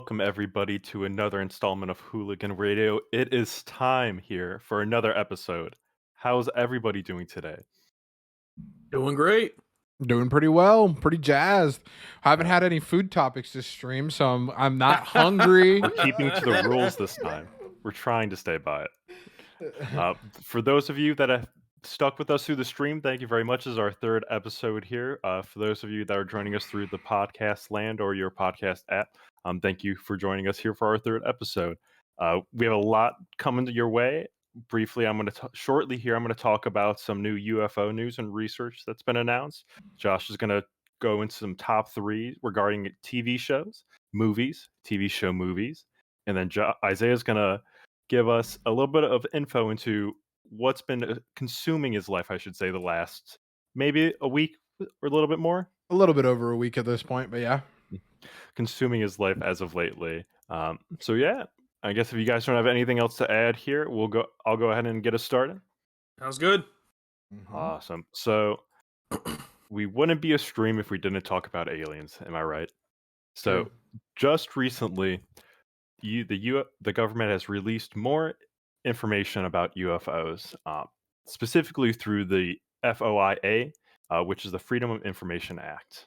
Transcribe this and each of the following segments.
Welcome everybody to another installment of Hooligan Radio. It is time here for another episode. How's everybody doing today? Doing great. Doing pretty well, pretty jazzed. Haven't had any food topics this stream, so I'm not hungry. We're keeping to the rules this time. We're trying to stay by it. For those of you that have stuck with us through the stream, thank you very much. This is our third episode here. For those of you that are joining us through the podcast land or your podcast app, thank you for joining us here for our third episode. We have a lot coming your way. Briefly, I'm going to shortly here. I'm going to talk about some new UFO news and research that's been announced. Josh is going to go into some top three regarding TV shows, movies, TV show movies, and then Isaiah's going to give us a little bit of info into what's been consuming his life, I should say, the last maybe a week or a little bit more. A little bit over a week at this point, but yeah. Consuming his life as of lately. So yeah, I guess if you guys don't have anything else to add here, I'll go ahead and get us started. Sounds good. Mm-hmm. Awesome. So we wouldn't be a stream if we didn't talk about aliens. Am I right? So just recently, the government has released more information about UFOs, specifically through the FOIA, which is the Freedom of Information Act.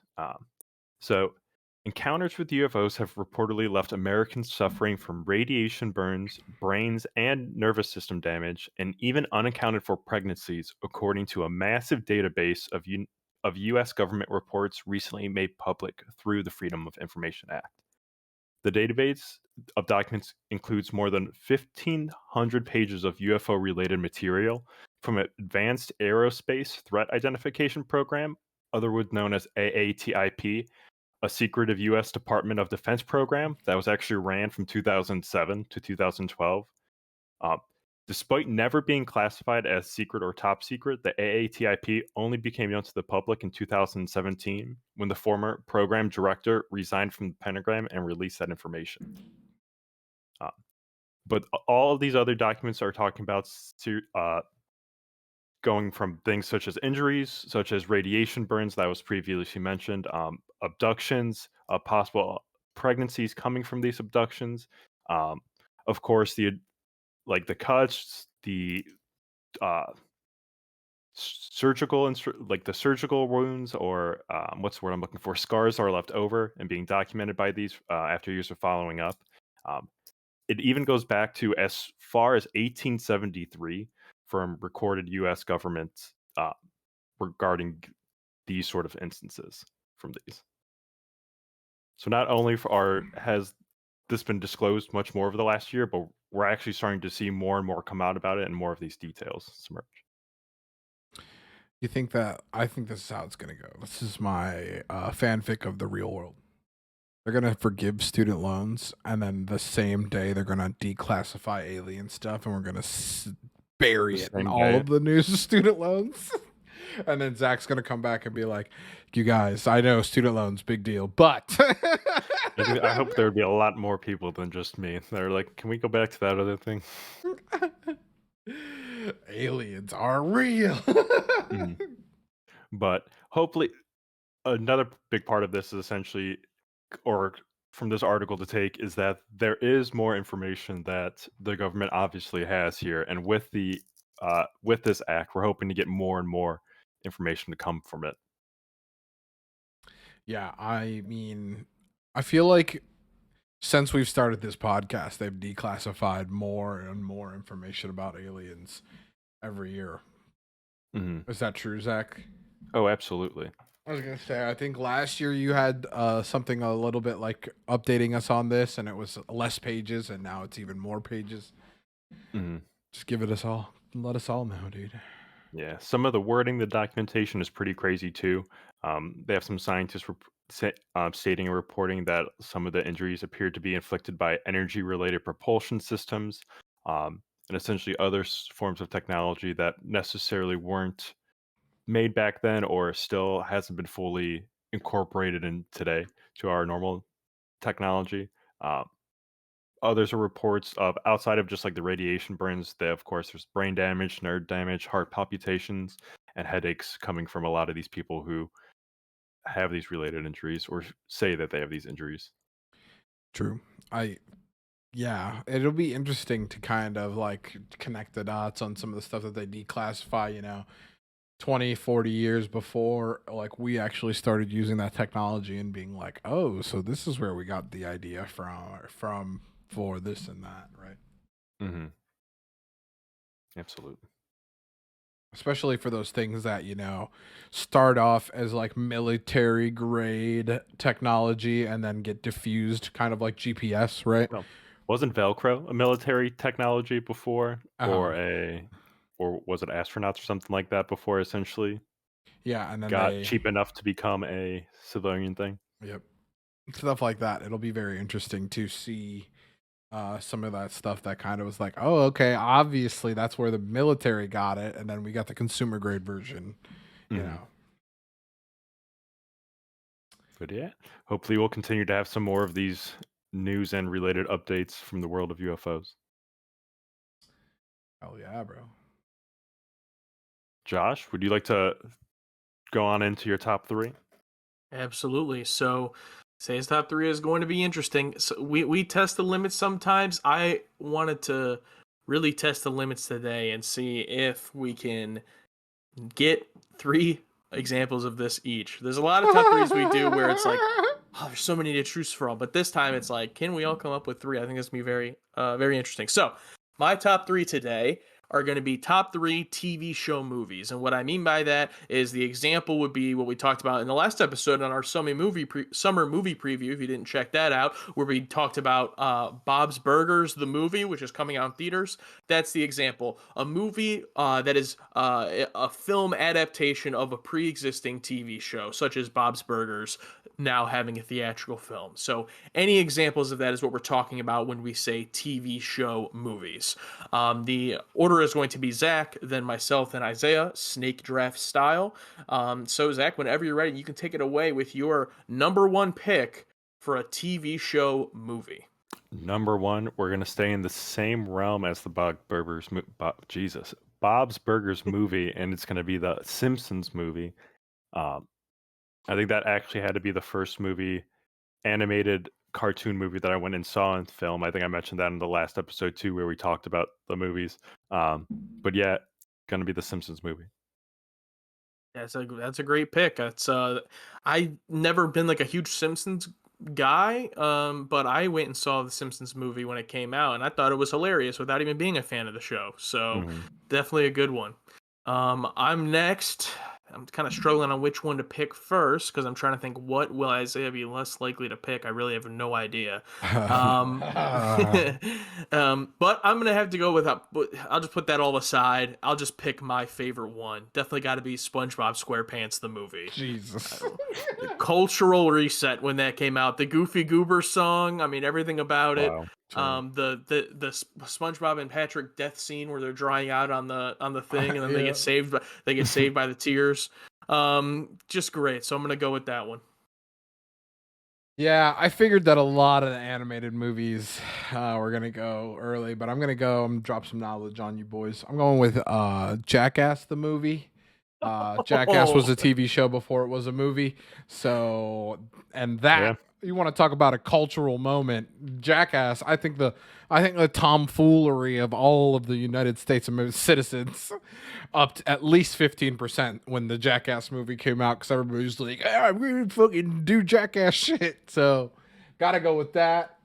So encounters with UFOs have reportedly left Americans suffering from radiation burns, brains and nervous system damage, and even unaccounted for pregnancies, according to a massive database of U.S. government reports recently made public through the Freedom of Information Act. The database of documents includes more than 1,500 pages of UFO-related material from an Advanced Aerospace Threat Identification Program, otherwise known as AATIP, a secretive U.S. Department of Defense program that was actually ran from 2007 to 2012. Despite never being classified as secret or top secret, the AATIP only became known to the public in 2017 when the former program director resigned from the Pentagon and released that information. But all of these other documents are talking about going from things such as injuries, such as radiation burns that was previously mentioned, abductions, possible pregnancies coming from these abductions, of course the cuts, the surgical the surgical wounds, or what's the word I'm looking for? Scars are left over and being documented by these after years of following up. It even goes back to as far as 1873 from recorded U.S. government regarding these sort of instances from these. So not only has this been disclosed much more over the last year, but we're actually starting to see more and more come out about it and more of these details emerge. You think that? I think this is how it's going to go. This is my fanfic of the real world. They're going to forgive student loans, and then the same day they're going to declassify alien stuff, and we're going to bury it in all of the news of student loans. And then Zach's going to come back and be like, you guys, I know student loans, big deal, but... I hope there would be a lot more people than just me. They're like, can we go back to that other thing? Aliens are real. But hopefully another big part of this is essentially, or from this article to take, is that there is more information that the government obviously has here, and with this act, we're hoping to get more and more information to come from it. Yeah, I mean, I feel like since we've started this podcast, they've declassified more and more information about aliens every year. Mm-hmm. Is that true, Zach? Oh, absolutely. I was going to say, I think last year you had something a little bit like updating us on this, and it was less pages, and now it's even more pages. Mm-hmm. Just give it us all. Let us all know, dude. Yeah, some of the wording, the documentation is pretty crazy too. They have some scientists stating and reporting that some of the injuries appeared to be inflicted by energy-related propulsion systems, and essentially other forms of technology that necessarily weren't made back then or still hasn't been fully incorporated in today to our normal technology. Others are reports of, outside of just like the radiation burns, of course there's brain damage, nerve damage, heart palpitations, and headaches coming from a lot of these people who have these related injuries or say that they have these injuries. True. Yeah, it'll be interesting to kind of like connect the dots on some of the stuff that they declassify, 20, 40 years before like we actually started using that technology and being like, oh, so this is where we got the idea from for this and that, right? Mm-hmm. Absolutely. Especially for those things that, start off as like military grade technology and then get diffused kind of like GPS, right? Well, wasn't Velcro a military technology before, Uh-huh. or was it astronauts or something like that before? Essentially, Yeah, and then got cheap enough to become a civilian thing. yep, stuff like that. It'll be very interesting to see some of that stuff that kind of was like, oh, okay, obviously that's where the military got it, and then we got the consumer grade version, you Mhm. know. But yeah, hopefully we'll continue to have some more of these news and related updates from the world of UFOs. Hell yeah, bro. Josh, would you like to go on into your top three? Absolutely. So, today's top three is going to be interesting. So we test the limits sometimes. I wanted to really test the limits today and see if we can get three examples of this each. There's a lot of top threes we do where it's like, oh, there's so many to choose from, but this time it's like, can we all come up with three? I think that's gonna be very, very interesting. So, my top three today are going to be top three TV show movies, and what I mean by that is the example would be what we talked about in the last episode on our summer movie preview. If you didn't check that out, where we talked about Bob's Burgers, the movie, which is coming out in theaters. That's the example. A movie that is a film adaptation of a pre-existing TV show, such as Bob's Burgers, now having a theatrical film. So any examples of that is what we're talking about when we say TV show movies. The order is going to be Zach, then myself, then Isaiah, snake draft style. So Zach, whenever you're ready, you can take it away with your number one pick for a TV show movie. Number one, we're gonna stay in the same realm as the Bob's Burgers movie, and it's gonna be the Simpsons movie. Um, I think that actually had to be the first animated cartoon movie that I went and saw in film. I think I mentioned that in the last episode too, where we talked about the movies. But yeah, gonna be the Simpsons movie. That's a great pick. That's I've never been like a huge Simpsons guy, but I went and saw the Simpsons movie when it came out, and I thought it was hilarious without even being a fan of the show. So Mhm. definitely a good one. I'm next. I'm kind of struggling on which one to pick first because I'm trying to think what will Isaiah be less likely to pick. I really have no idea. Um, but I'm gonna have to go with. I'll just put that all aside. I'll just pick my favorite one. Definitely got to be SpongeBob SquarePants the movie. Jesus. Cultural reset when that came out. The Goofy Goober song. I mean everything about it. Wow. The SpongeBob and Patrick death scene where they're drying out on the thing and then Yeah. they get saved by the tears. Just great. So I'm gonna go with that one. Yeah, I figured that a lot of the animated movies were gonna go early, but I'm gonna drop some knowledge on you boys. I'm going with Jackass the movie. Jackass was a TV show before it was a movie. So, and that Yeah. you want to talk about a cultural moment, Jackass. I think the tomfoolery of all of the United States citizens up to at least 15% when the Jackass movie came out because everybody was like, "Ah, I'm gonna fucking do Jackass shit." So, gotta go with that.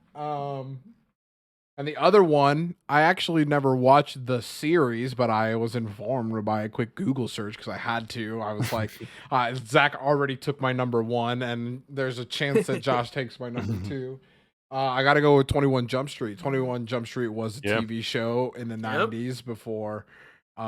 And the other one, I actually never watched the series, but I was informed by a quick Google search because I had to. I was like, Zach already took my number one, and there's a chance that Josh takes my number two. I got to go with 21 Jump Street. 21 Jump Street was a Yep. TV show in the 90s before, in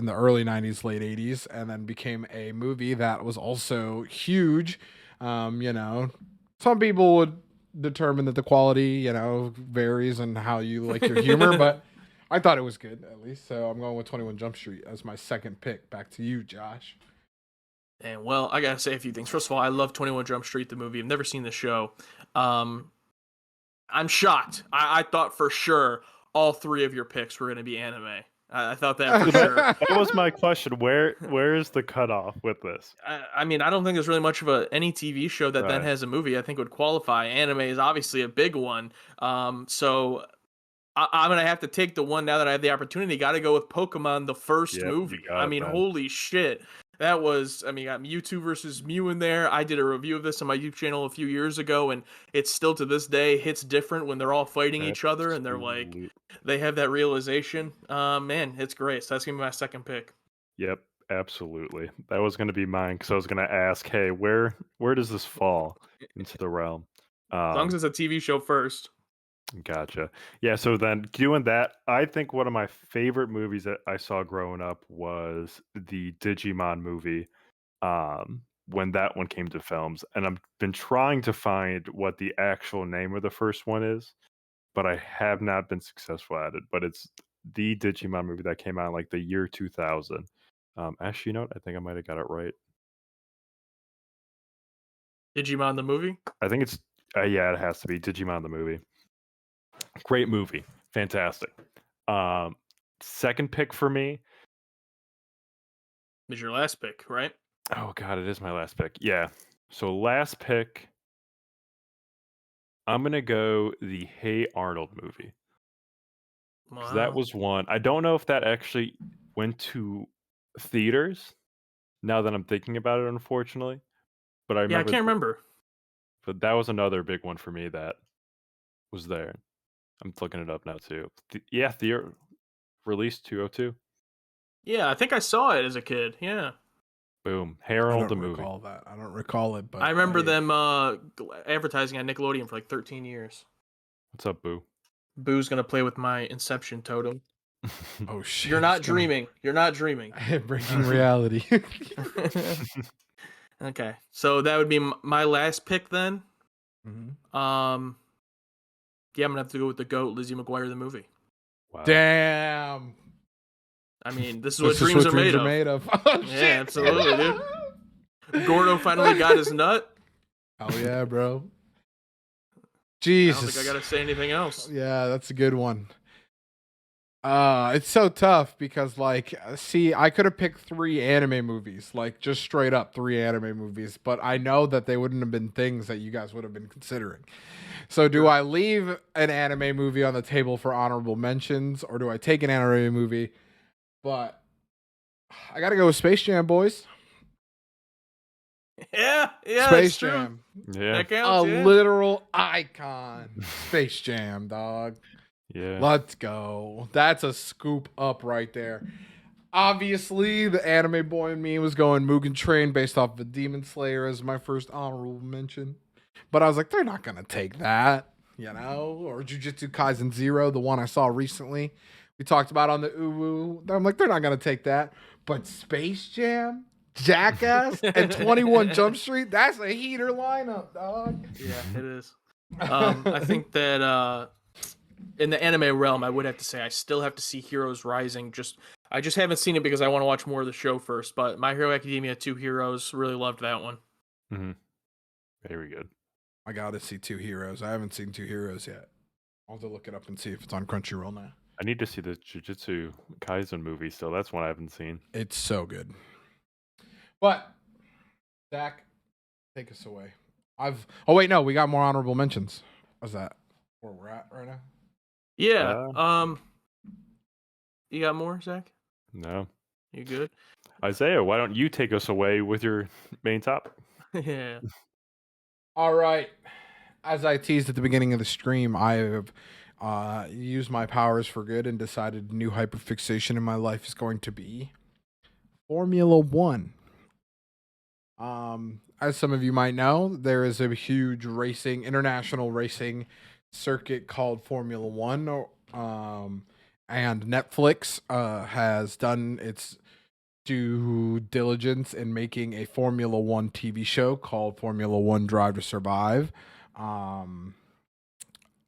the early 90s, late 80s, and then became a movie that was also huge. Some people would determine that the quality, varies and how you like your humor, but I thought it was good at least. So I'm going with 21 Jump Street as my second pick. Back to you, Josh. And well, I gotta say a few things. First of all, I love 21 Jump Street, the movie. I've never seen the show. I'm shocked. I thought for sure all three of your picks were going to be anime. I thought that for sure. That was my question. Where is the cutoff with this? I mean, I don't think there's really much of any TV show that then Right. has a movie I think would qualify. Anime is obviously a big one. So I'm gonna have to take the one now that I have the opportunity. Got to go with Pokemon, the first Yep, movie. you got I it, mean, man. holy shit. That was, I mean, got Mewtwo versus Mew in there. I did a review of this on my YouTube channel a few years ago, and it's still to this day hits different when they're all fighting each other and they're like, Absolute- they have that realization. Man, it's great. So that's gonna be my second pick. Yep, absolutely. That was going to be mine because I was going to ask, hey, where does this fall into the realm? As long as it's a TV show first. Gotcha. Yeah, so then doing that, I think one of my favorite movies that I saw growing up was the Digimon movie, when that one came to films. And I've been trying to find what the actual name of the first one is, but I have not been successful at it. But it's the Digimon movie that came out in like the year 2000. Actually, you know what? I think I might have got it right. Digimon the movie. I think it's, yeah, it has to be Digimon the movie. Great movie. Fantastic. Second pick for me. Is your last pick, right? Oh God, it is my last pick. Yeah. So last pick, I'm gonna go the Hey Arnold movie. 'Cause that Wow. was one. I don't know if that actually went to theaters. Now that I'm thinking about it, unfortunately, but I Yeah, I remember. can't remember. But that was another big one for me that was there. I'm looking it up now too. Yeah, theater released 202. Yeah, I think I saw it as a kid. Yeah. Boom. I Harold don't the movie. recall that. I don't recall it, but I remember them advertising on Nickelodeon for like 13 years. What's up, Boo? Boo's gonna play with my Inception totem. Oh shit! You're not it's gonna- dreaming. You're not dreaming. Breaking reality. Okay, so that would be my last pick then. Mhm. Yeah, I'm gonna have to go with the GOAT, Lizzie McGuire, the movie. Wow. Damn. I mean, this is This what is dreams what are dreams made are of. made of. Oh, Yeah, shit. absolutely, dude. Gordo finally got his nut. Oh yeah, bro. I Jesus. don't think I gotta say anything else. Yeah, that's a good one. It's so tough because like, see, I could have picked 3 anime movies, like just straight up 3 anime movies, but I know that they wouldn't have been things that you guys would have been considering. So do Sure. I leave an anime movie on the table for honorable mentions, or do I take an anime movie? But I gotta go with Space Jam, boys. Yeah, Space it's true. Jam. Yeah. That A counts. Yeah. literal icon. Space Jam, dog. Yeah. Let's go. That's a scoop up right there. Obviously, the anime boy in me was going Mugen Train based off of Demon Slayer as my first honorable mention. But I was like, they're not going to take that, you know? Or Jujutsu Kaisen Zero, the one I saw recently. We talked about on the Uwu. I'm like, they're not going to take that. But Space Jam, Jackass, and 21 Jump Street, that's a heater lineup, dog. Yeah, it is. I think that in the anime realm, I would have to say I still have to see Heroes Rising. I just haven't seen it because I want to watch more of the show first. But My Hero Academia 2 Heroes, really loved that one. Mm-hmm. Very good. I got to see 2 Heroes. I haven't seen 2 Heroes yet. I'll have to look it up and see if it's on Crunchyroll now. I need to see the Jujutsu Kaisen movie still. That's one I haven't seen. It's so good. But Zach, take us away. Oh wait, no, we got more honorable mentions. How's that? Where we're at right now? Yeah. You got more, Zach? No. You good? Isaiah, why don't you take us away with your main topic? Yeah. All right. As I teased at the beginning of the stream, I have used my powers for good and decided new hyperfixation in my life is going to be Formula One. As some of you might know, there is a huge international racing circuit called Formula One. And Netflix has done its due diligence in making a Formula One TV show called Formula One Drive to Survive.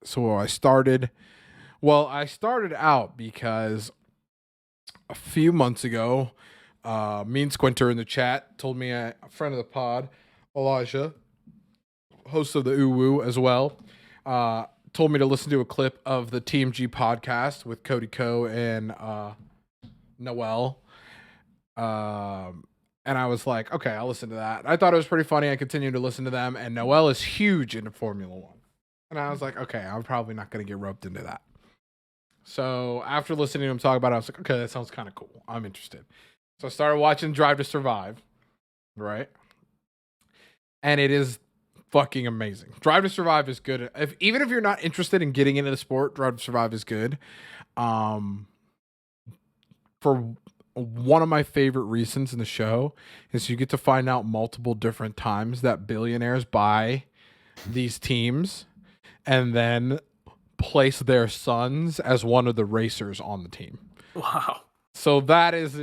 So I started out because a few months ago, me and Squinter in the chat told me a friend of the pod, Elijah, host of the Uwu as well, told me to listen to a clip of the TMG podcast with Cody Ko and Noel. And I was like, okay, I'll listen to that. I thought it was pretty funny. I continued to listen to them, and Noel is huge into Formula One. And I was like, okay, I'm probably not going to get roped into that. So after listening to him talk about it, I was like, okay, that sounds kind of cool. I'm interested. So I started watching Drive to Survive, right? And it is fucking amazing. Drive to Survive is good. Even if you're not interested in getting into the sport, Drive to Survive is good. For one of my favorite reasons in the show is you get to find out multiple different times that billionaires buy these teams and then place their sons as one of the racers on the team. Wow. So that is,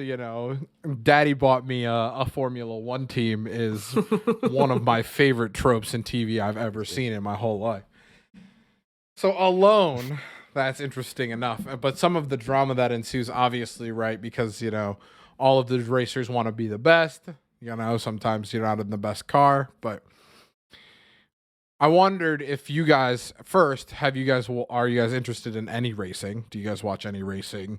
daddy bought me a Formula One team is one of my favorite tropes in TV I've ever seen in my whole life. So alone, that's interesting enough. But some of the drama that ensues, obviously, right? Because, all of the racers want to be the best. Sometimes you're not in the best car. But I wondered if you guys, first, are you guys interested in any racing? Do you guys watch any racing?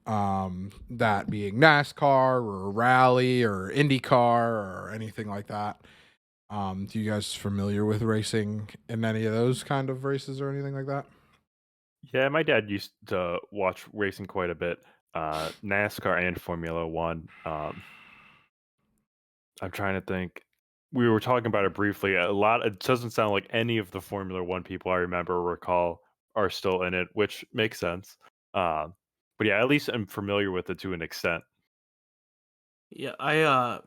That being NASCAR or rally or IndyCar or anything like that. Do you guys familiar with racing in any of those kind of races or anything like that? Yeah, my dad used to watch racing quite a bit, NASCAR and Formula One. I'm trying to think. We were talking about it briefly. It doesn't sound like any of the Formula One people I remember or recall are still in it, which makes sense. But yeah, at least I'm familiar with it to an extent. Yeah, I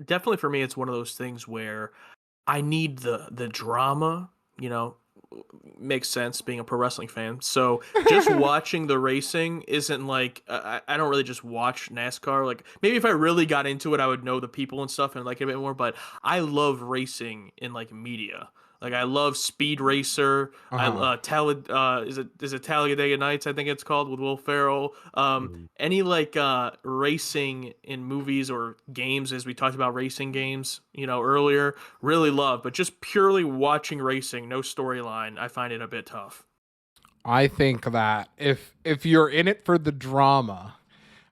definitely for me it's one of those things where I need the drama, makes sense being a pro wrestling fan. So just watching the racing isn't like I don't really just watch NASCAR. Like maybe if I really got into it, I would know the people and stuff and like it a bit more. But I love racing in like media. Like I love Speed Racer. Uh-huh. Is it Talladega Nights? I think it's called with Will Ferrell. Mhm. Any like racing in movies or games, as we talked about racing games, earlier. Really love, but just purely watching racing, no storyline, I find it a bit tough. I think that if you're in it for the drama,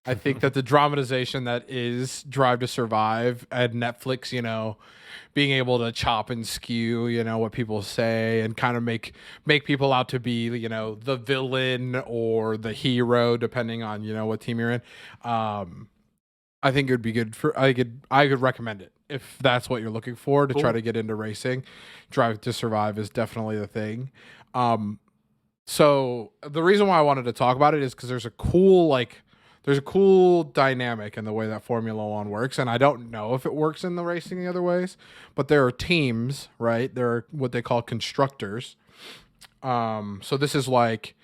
I think that the dramatization that is Drive to Survive and Netflix, being able to chop and skew, what people say and kind of make people out to be, the villain or the hero, depending on, what team you're in. I think it would be good I could recommend it if that's what you're looking for to try Cool. to get into racing. Drive to Survive is definitely the thing. So the reason why I wanted to talk about it is because there's a cool dynamic in the way that Formula One works, and I don't know if it works in the racing the other ways, but there are teams, right? There are what they call constructors. So this is like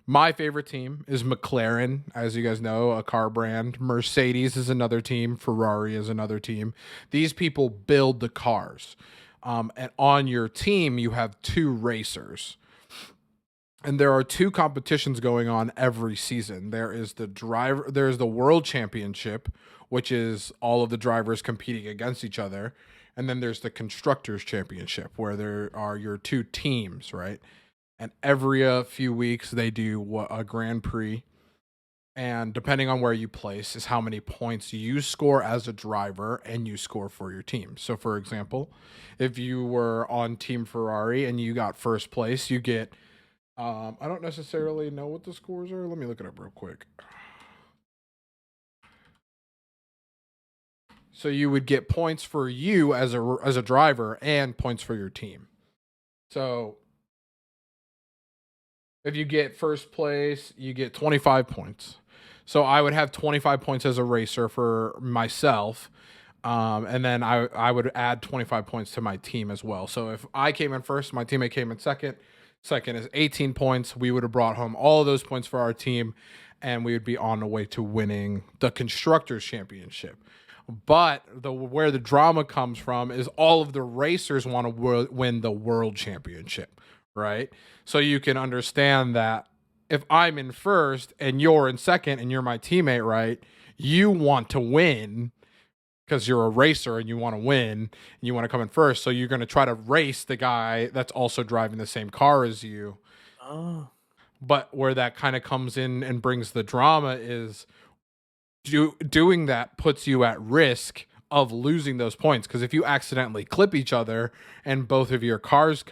my favorite team is McLaren, as you guys know, a car brand. Mercedes is another team. Ferrari is another team. These people build the cars. And on your team, you have two racers. And there are two competitions going on every season. There's the World Championship, which is all of the drivers competing against each other. And then there's the Constructors Championship, where there are your two teams, right? And every few weeks they do a Grand Prix, and depending on where you place is how many points you score as a driver and you score for your team. So for example, if you were on Team Ferrari and you got first place, you get I don't necessarily know what the scores are. Let me look it up real quick. So you would get points for you as a driver and points for your team. So if you get first place, you get 25 points. So I would have 25 points as a racer for myself. And then I would add 25 points to my team as well. So if I came in first, my teammate came in second. Second is 18 points. We would have brought home all of those points for our team, and we would be on the way to winning the Constructors Championship. But where the drama comes from is all of the racers want to win the World Championship, right? So you can understand that if I'm in first and you're in second and you're my teammate, right? You want to win because you're a racer and you want to win and you want to come in first. So you're going to try to race the guy that's also driving the same car as you. Oh. But where that kind of comes in and brings the drama is doing that puts you at risk of losing those points, because if you accidentally clip each other and both of your cars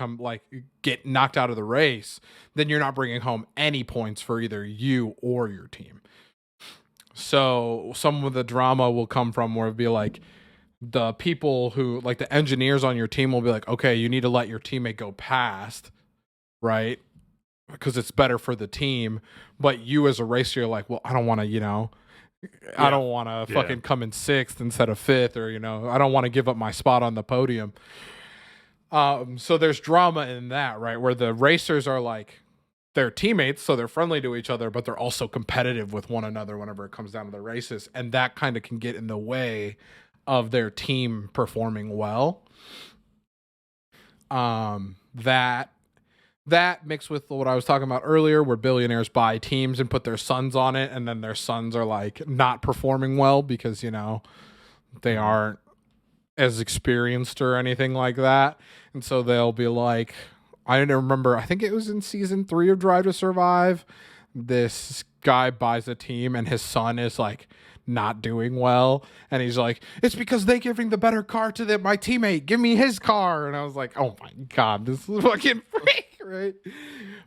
get knocked out of the race, then you're not bringing home any points for either you or your team. So some of the drama will come from where it'll be like the people who, like the engineers on your team, will be like, okay, you need to let your teammate go past, right? Because it's better for the team. But you as a racer, you're like, well, I don't want to, I don't want to fucking come in 6th instead of 5th, or, I don't want to give up my spot on the podium. So there's drama in that, right? Where the racers are like, they're teammates, so they're friendly to each other, but they're also competitive with one another whenever it comes down to the races. And that kind of can get in the way of their team performing well. That mixed with what I was talking about earlier, where billionaires buy teams and put their sons on it, and then their sons are like not performing well because, they aren't as experienced or anything like that. And so they'll be like, I don't remember, I think it was in season 3 of Drive to Survive. This guy buys a team and his son is like not doing well, and he's like, it's because they giving the better car to my teammate, give me his car. And I was like, oh my god, this is fucking freak, right?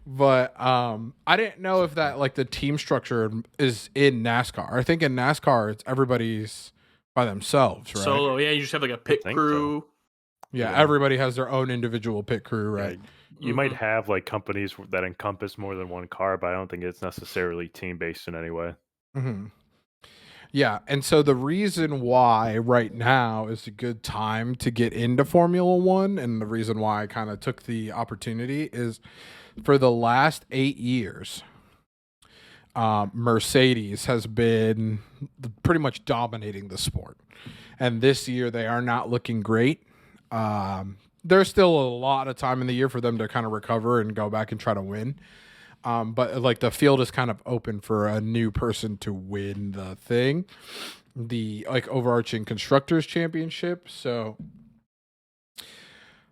But I didn't know if that, like, the team structure is in NASCAR. I think in NASCAR it's everybody's by themselves, right? Solo, yeah, you just have like a pit crew. So. Yeah, everybody has their own individual pit crew, right? Yeah, you might have like companies that encompass more than one car, but I don't think it's necessarily team based in any way. Mm-hmm. Yeah, and so the reason why right now is a good time to get into Formula One, and the reason why I kind of took the opportunity, is for the last 8 years, Mercedes has been pretty much dominating the sport. And this year they are not looking great. There's still a lot of time in the year for them to kind of recover and go back and try to win. But like the field is kind of open for a new person to win the thing, the like overarching constructors championship. So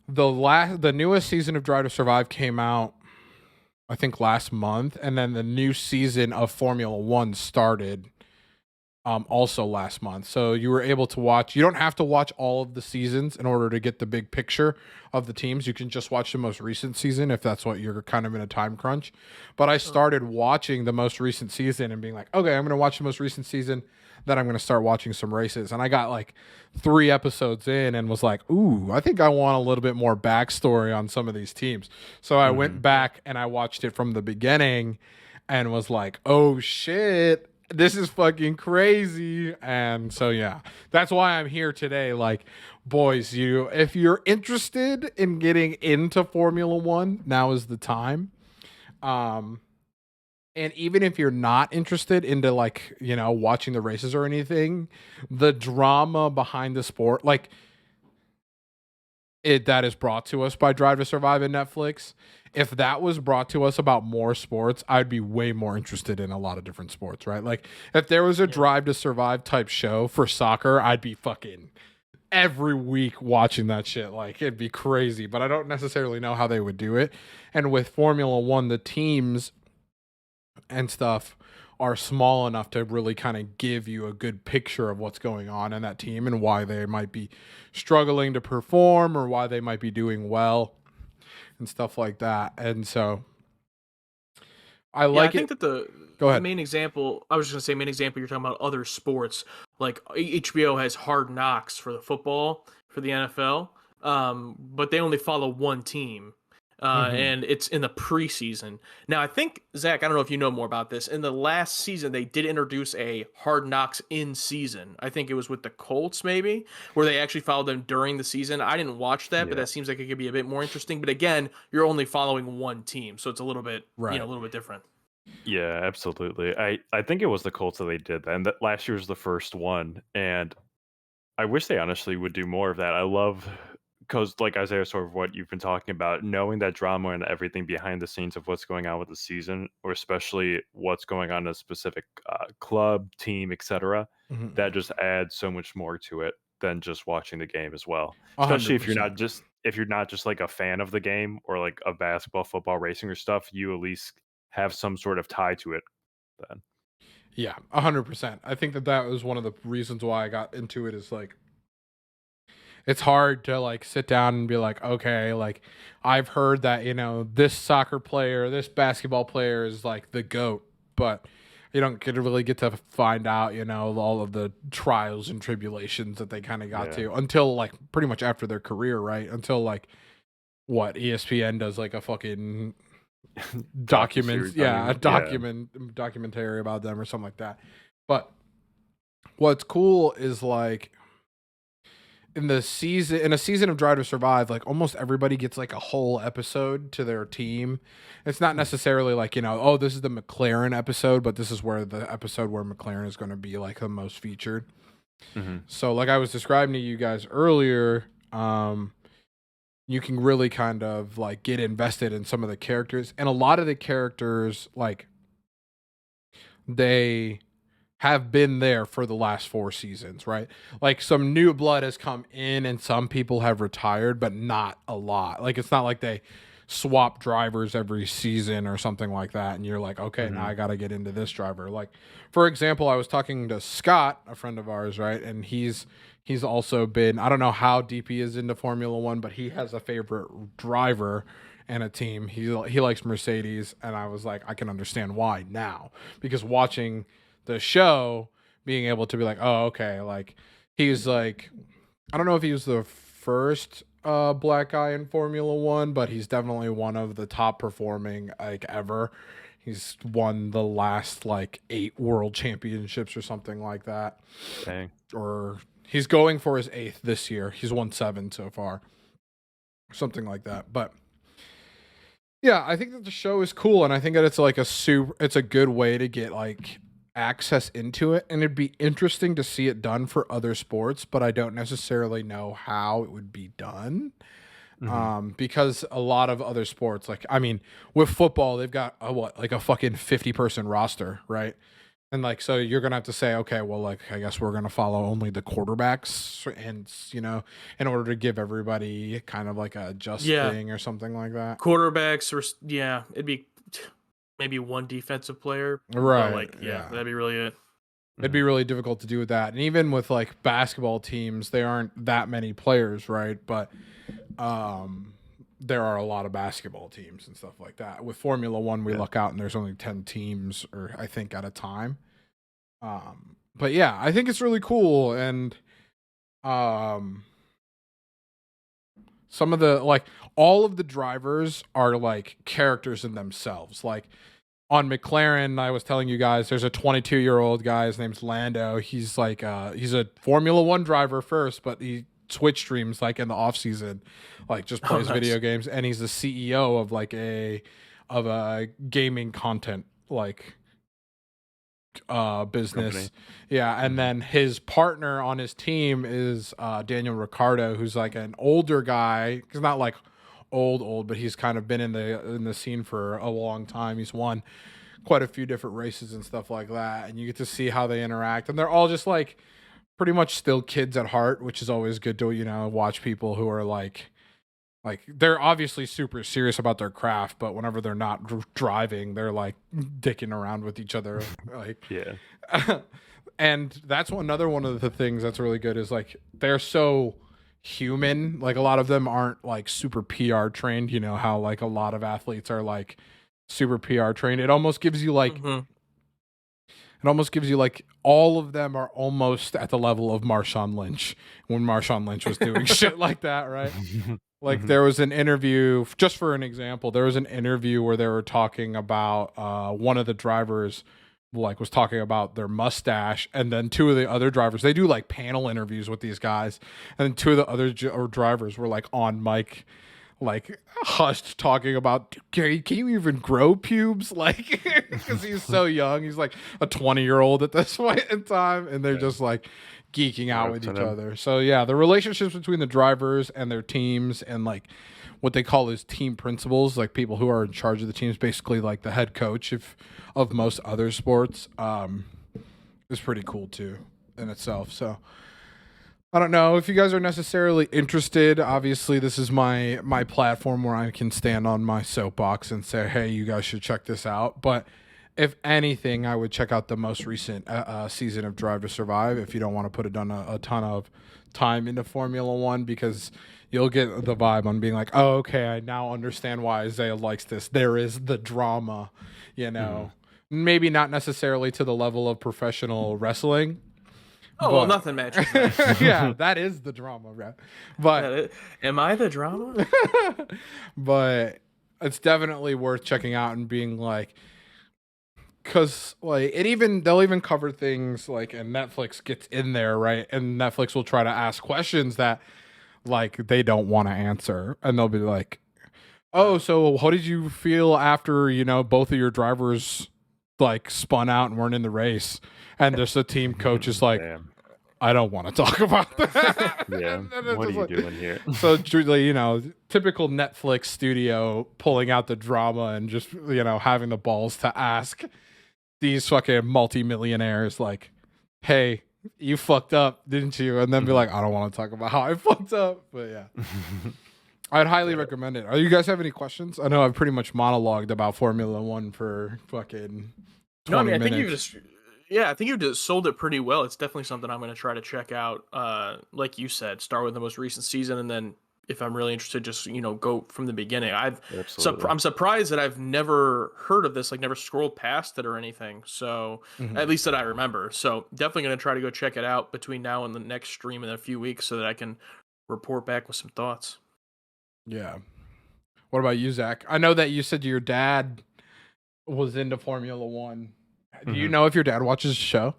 the newest season of Drive to Survive came out, I think, last month, and then the new season of Formula One started also last month. So you were able to watch. You don't have to watch all of the seasons in order to get the big picture of the teams. You can just watch the most recent season if that's what you're kind of in a time crunch. But I started watching the most recent season and being like, okay, I'm going to watch the most recent season. Then I'm going to start watching some races. And I got like 3 episodes in and was like, ooh, I think I want a little bit more backstory on some of these teams. So I went back and I watched it from the beginning and was like, oh shit, this is fucking crazy. And so, yeah, that's why I'm here today. Like, boys, if you're interested in getting into Formula One, now is the time. And even if you're not interested into, like, watching the races or anything, the drama behind the sport, like, that is brought to us by Drive to Survive and Netflix. If that was brought to us about more sports, I'd be way more interested in a lot of different sports, right? Like, if there was a Drive to Survive type show for soccer, I'd be fucking every week watching that shit. Like, it'd be crazy, but I don't necessarily know how they would do it. And with Formula One, the teams and stuff are small enough to really kind of give you a good picture of what's going on in that team and why they might be struggling to perform or why they might be doing well and stuff like that. And so I think that the main example, I was just going to say, you're talking about other sports, like HBO has Hard Knocks for the football, for the NFL, but they only follow one team. And it's in the preseason. Now, I think, Zach, I don't know if you know more about this. In the last season, they did introduce a Hard Knocks in season. I think it was with the Colts, maybe, where they actually followed them during the season. I didn't watch that, but that seems like it could be a bit more interesting. But again, you're only following one team, so it's a little bit, a little bit different. Yeah, absolutely. I think it was the Colts that they did that, and that last year was the first one. And I wish they honestly would do more of that. I love, because like Isaiah, sort of what you've been talking about, knowing that drama and everything behind the scenes of what's going on with the season, or especially what's going on in a specific club, team, etc., that just adds so much more to it than just watching the game as well. Especially 100%. if you're not just like a fan of the game or like of basketball, football, racing or stuff, you at least have some sort of tie to it then. Yeah, 100%. I think that was one of the reasons why I got into it. Is like it's hard to like sit down and be like, okay, like I've heard that, this soccer player, this basketball player is like the GOAT, but you don't really get to find out, all of the trials and tribulations that they kind of got to until like pretty much after their career, right? Until like what ESPN does like a fucking documentary about them or something like that. But what's cool is like in a season of Drive to Survive, like almost everybody gets like a whole episode to their team. It's not necessarily like, oh, this is the McLaren episode, but this is where the episode where McLaren is going to be like the most featured. Mm-hmm. So like I was describing to you guys earlier, you can really kind of like get invested in some of the characters, and a lot of the characters, like they have been there for the last 4 seasons, right? Like some new blood has come in and some people have retired, but not a lot. Like it's not like they swap drivers every season or something like that. And you're like, okay, now I got to get into this driver. Like, for example, I was talking to Scott, a friend of ours, right? And he's also been, I don't know how deep he is into Formula One, but he has a favorite driver and a team. He likes Mercedes. And I was like, I can understand why now, because watching the show, being able to be like, oh, okay, like he's like, I don't know if he was the first black guy in Formula One, but he's definitely one of the top performing like ever. He's won the last like 8 world championships or something like that. Dang. Or he's going for his 8th this year. He's won 7 so far, something like that. But yeah, I think that the show is cool, and I think that it's like it's a good way to get like access into it, and it'd be interesting to see it done for other sports, but I don't necessarily know how it would be done. Because a lot of other sports, like I mean, with football, they've got a fucking 50-person roster, right? And like, so you're gonna have to say, okay, well, like I guess we're gonna follow only the quarterbacks, and in order to give everybody kind of like a just thing or something like that. Quarterbacks, or it'd be maybe one defensive player, right? Like, that'd be really it. It'd be really difficult to do with that, and even with like basketball teams, there aren't that many players, right? But there are a lot of basketball teams and stuff like that. With Formula One, we look out and there's only 10 teams, or I think at a time. But yeah, I think it's really cool, and some of the like all of the drivers are like characters in themselves. Like on McLaren, I was telling you guys, there's a 22-year-old guy. His name's Lando. He's like he's a Formula One driver first, but he Twitch streams like in the off season, like just plays video games, and he's the CEO of like a gaming content like business company. Yeah, and then his partner on his team is Daniel Ricciardo, who's like an older guy. He's not like old, but he's kind of been in the scene for a long time. He's won quite a few different races and stuff like that, and you get to see how they interact, and they're all just like pretty much still kids at heart, which is always good to watch people who are like they're obviously super serious about their craft, but whenever they're not driving, they're like dicking around with each other, like and that's another one of the things that's really good is like they're so human. Like a lot of them aren't like super PR trained, how like a lot of athletes are like super PR trained. It almost gives you like It almost gives you like all of them are almost at the level of Marshawn Lynch when Marshawn Lynch was doing shit like that, right? Like there was an interview, just for an example, there was an interview where they were talking about one of the drivers like was talking about their mustache, and then 2 of the other drivers, they do like panel interviews with these guys, and then 2 of the other drivers were like on mic, like hushed, talking about, can you even grow pubes? Like, because he's so young, he's like a 20-year-old at this point in time, and they're just like geeking out with each other. So yeah, the relationships between the drivers and their teams, and like what they call as team principals, like people who are in charge of the teams, basically like the head coach of most other sports, is pretty cool too in itself. So I don't know if you guys are necessarily interested. Obviously, this is my platform where I can stand on my soapbox and say, hey, you guys should check this out. But If anything, I would check out the most recent season of Drive to Survive if you don't want to put a ton of time into Formula One, because you'll get the vibe on being like, oh, okay, I now understand why Isaiah likes this. There is the drama, you know. Maybe not necessarily to the level of professional wrestling. Oh, well, nothing matches that. Yeah, that is the drama, right? But am I the drama? but it's definitely worth checking out and being like, because like they'll even cover things like, and Netflix gets in there, right? And Netflix will try to ask questions that like they don't want to answer, and they'll be like, oh, so how did you feel after, you know, both of your drivers like spun out and weren't in the race? And just the team coach is like, Damn. I don't want to talk about that. Yeah, what are you doing here? So, you know, typical Netflix studio pulling out the drama and just, you know, having the balls to ask these fucking multimillionaires like, hey, you fucked up, didn't you? And then be like, I don't want to talk about how I fucked up. But yeah. I'd highly recommend it. You guys have any questions? I know I've pretty much monologued about Formula One for fucking 20 minutes. I think you just sold it pretty well. It's definitely something I'm going to try to check out. Like you said, start with the most recent season, and then if I'm really interested, just, you know, go from the beginning. I'm surprised that I've never heard of this, like never scrolled past it or anything. So at least that I remember. So definitely going to try to go check it out between now and the next stream in a few weeks so that I can report back with some thoughts. Yeah. What about you, Zach? I know that you said your dad was into Formula One. Do you know if your dad watches the show?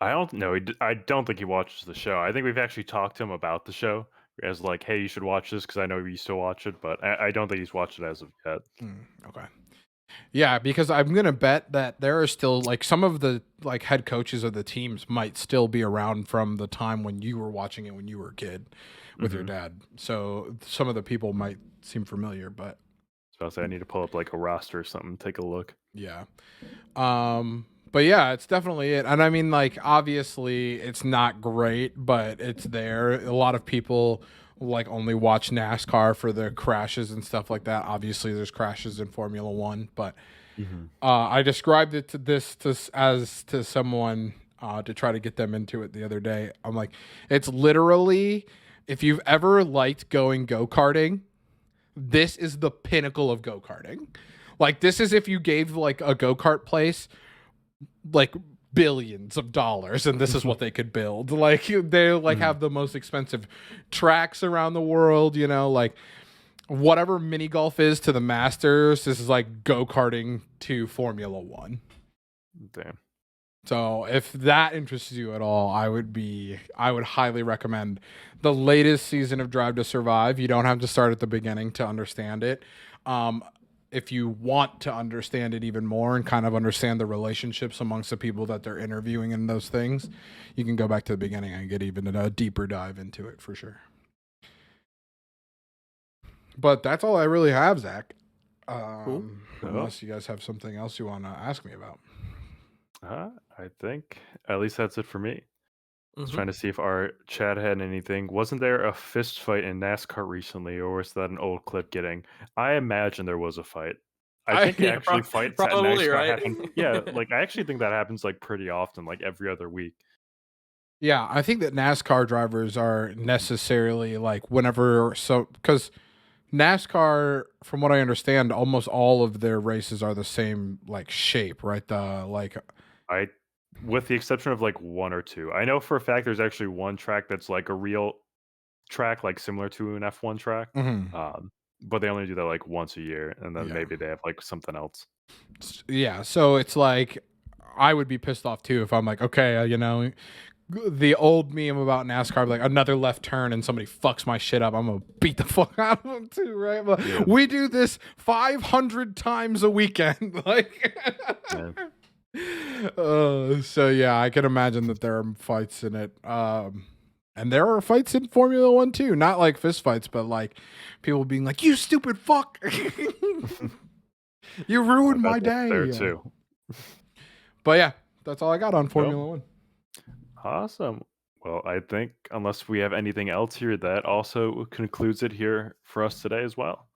I don't know. I don't think he watches the show. I think we've actually talked to him about the show as like, hey, you should watch this, because I know he used to watch it, but I don't think he's watched it as of yet. Okay. Yeah, because I'm gonna bet that there are still like some of the like head coaches of the teams might still be around from the time when you were watching it when you were a kid with your dad. So some of the people might seem familiar, but So I'll say I need to pull up like a roster or something, take a look. yeah. But yeah, it's definitely it. And I mean, like, obviously it's not great, but it's there. A lot of people like only watch NASCAR for the crashes and stuff like that. Obviously there's crashes in Formula One, but I described it to someone to try to get them into it the other day. I'm like, it's literally, if you've ever liked going go-karting, this is the pinnacle of go-karting. Like, this is if you gave like a go-kart place like billions of dollars and this is what they could build. Like, they like have the most expensive tracks around the world, you know, like whatever mini golf is to the Masters, this is like go-karting to Formula One. Damn. So if that interests you at all, I would highly recommend the latest season of Drive to Survive. You don't have to start at the beginning to understand it. If you want to understand it even more and kind of understand the relationships amongst the people that they're interviewing and those things, you can go back to the beginning and get even a deeper dive into it for sure. But that's all I really have, Zach. Cool. Unless you guys have something else you want to ask me about. I think at least that's it for me. I was trying to see if our chat had anything. Wasn't there a fist fight in NASCAR recently, or was that an old clip getting? I imagine there was a fight. I think actually fights at probably, NASCAR right? happen. Yeah, like I actually think that happens like pretty often, like every other week. Yeah, I think that NASCAR drivers are necessarily like because NASCAR, from what I understand, almost all of their races are the same like shape, right? With the exception of like one or two. I know for a fact there's actually one track that's like a real track, like similar to an F1 track. But they only do that like once a year, and then maybe they have like something else. Yeah, so it's like I would be pissed off too if I'm like, okay, you know, the old meme about NASCAR, like another left turn and somebody fucks my shit up, I'm gonna beat the fuck out of them too, right? But we do this 500 times a weekend, like. So yeah, I can imagine that there are fights in it. And there are fights in Formula One too, not like fist fights, but like people being like, "You stupid fuck, you ruined my day." There too. But yeah, that's all I got on Formula One. Awesome. Well, I think unless we have anything else here, that also concludes it here for us today as well.